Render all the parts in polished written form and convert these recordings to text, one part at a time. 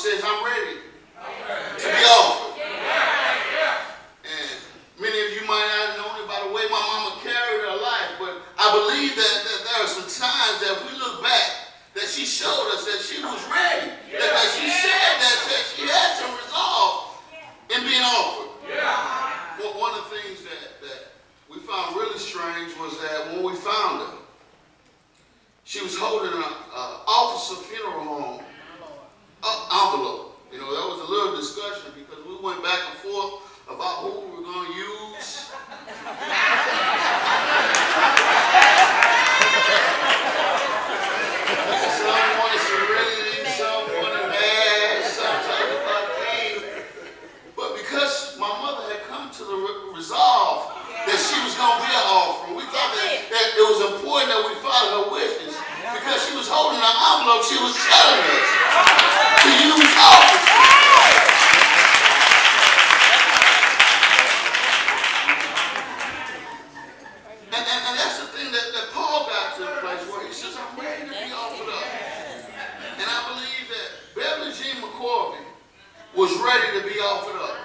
says, I'm ready to be offered. And many of you might not know it by the way my mama carried her life, but I believe that there are some times that if we look back, that she showed us that she was ready. That she said that she had some resolve in being offered. Well, one of the things that we found really strange was that when we found her, she was holding an officer funeral home envelope. You know, there was a little discussion because we went back and forth about who we were going to use. Some wanted serenity, some wanted mad, some talked about pain. But because my mother had come to the resolve that she was going to be an offering, we thought that it was important that we follow her wishes. Because she was holding an envelope, she was telling us to use offerings. And that's the thing that Paul got to the place where he says, I'm ready to be offered up. And I believe that Beverly McDonald was ready to be offered up.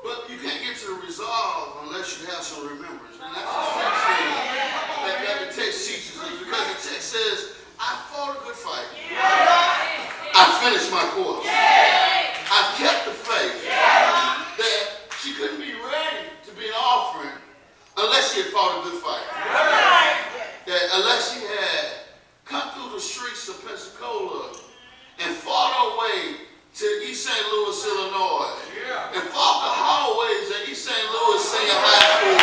But you can't get to the resolve unless you have some remembrance. And that's the text that the text teaches us. Because the text says, I fought a good fight. I finished my course. I've kept the faith. That she couldn't be ready to be an offering unless she had fought a good fight. That unless she had come through the streets of Pensacola and fought her way to East St. Louis, Illinois, and fought the hallways at East St. Louis Senior High School,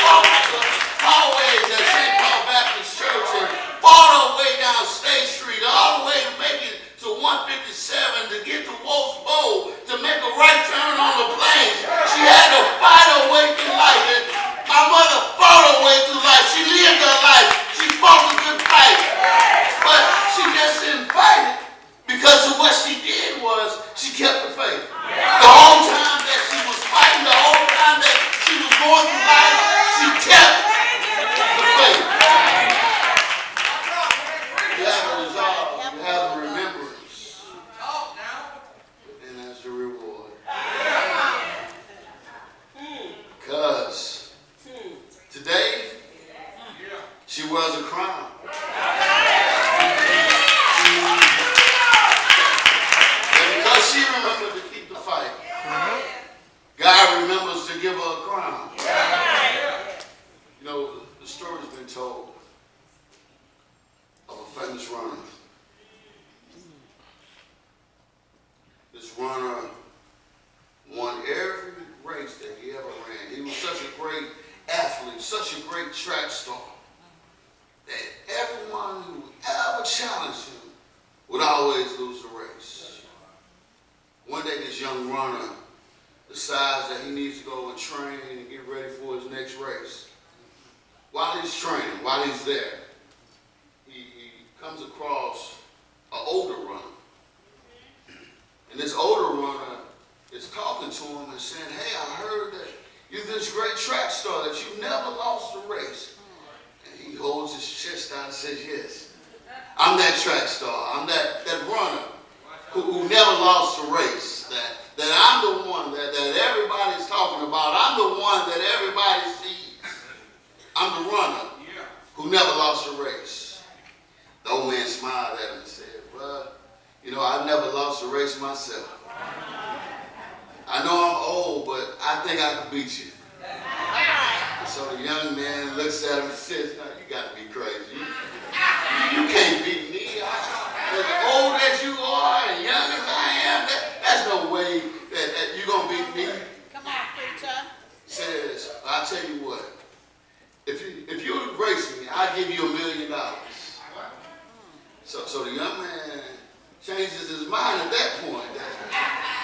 fought the hallways at St. Paul Baptist Church, and fought her way down State Street, all the way to make it to 157 to get to Wolf's Bowl, to make a right turn on the plains. She had to fight her way through life. And my mother fought her way through life. She lived her life. She fought a good fight. But she just didn't fight it. Because of what she did was she kept the faith. The whole time that she was fighting, the whole time that she was going through life, she kept the faith. You have a resolve, you have a remembrance, and that's the reward. Because today, she wears a crown. She remembered to keep the fight. God remembers to give her a crown. You know, the story's been told of a famous runner. This runner won every race that he ever ran. He was such a great athlete, such a great track star, that everyone who ever challenged him would always lose the race. One day this young runner decides that he needs to go and train and get ready for his next race. While he's training, while he's there, he comes across an older runner. And this older runner is talking to him and saying, hey, I heard that you're this great track star, that you've never lost a race. And he holds his chest out and says, yes, I'm that track star. I'm that runner who never lost a race, that I'm the one that everybody's talking about. I'm the one that everybody sees. I'm the runner who never lost a race. The old man smiled at him and said, well, you know, I've never lost a race myself. I know I'm old, but I think I can beat you. So the young man looks at him and says, no, you got to be crazy. You can't beat me. As old as you are and young as I am, that's no way that you're going to beat me. Come on, preacher. Says, I'll tell you what. If you would race me, I'll give you $1 million. So the young man changes his mind at that point.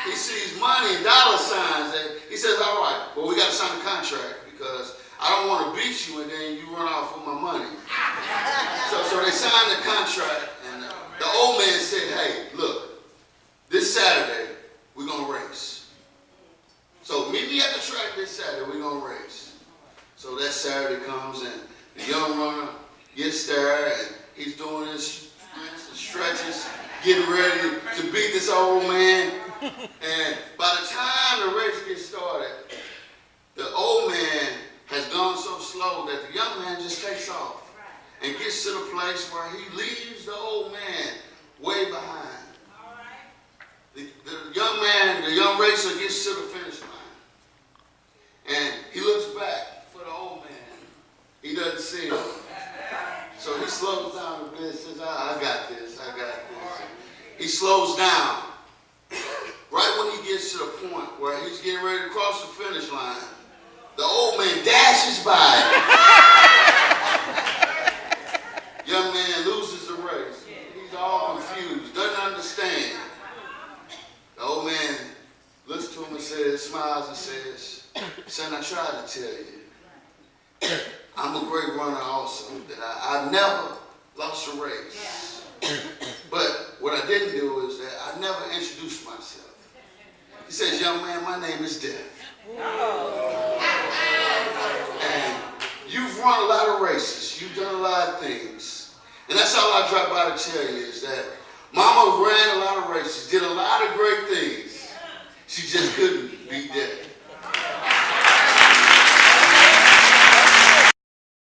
He sees money and dollar signs. And he says, all right, well, we got to sign a contract because I don't want to beat you and then you run off with my money. So they signed the contract. The old man said, hey, look, this Saturday, we're going to race. So meet me at the track this Saturday, we're going to race. So that Saturday comes and the young runner gets there and he's doing his sprints and stretches. getting ready to beat this old man. And by the time the race gets started, the old man has gone so slow that the young man just takes off and gets to the place where he leaves the old man way behind. The young man, the young racer gets to the finish line. And he looks back for the old man. He doesn't see him. So he slows down a bit and says, I got this. He slows down. Right when he gets to the point where he's getting ready to cross the finish line, the old man dashes by him. Young man loses the race. He's all confused, doesn't understand. The old man looks to him and says, smiles and says, son, I tried to tell you. I'm a great runner also, that I've never lost a race. But what I didn't do is that I never introduced myself. He says, young man, my name is Death. And you've run a lot of races. You've done a lot of things. And that's all I drop by to tell you is that Mama ran a lot of races, did a lot of great things. She just couldn't beat Death.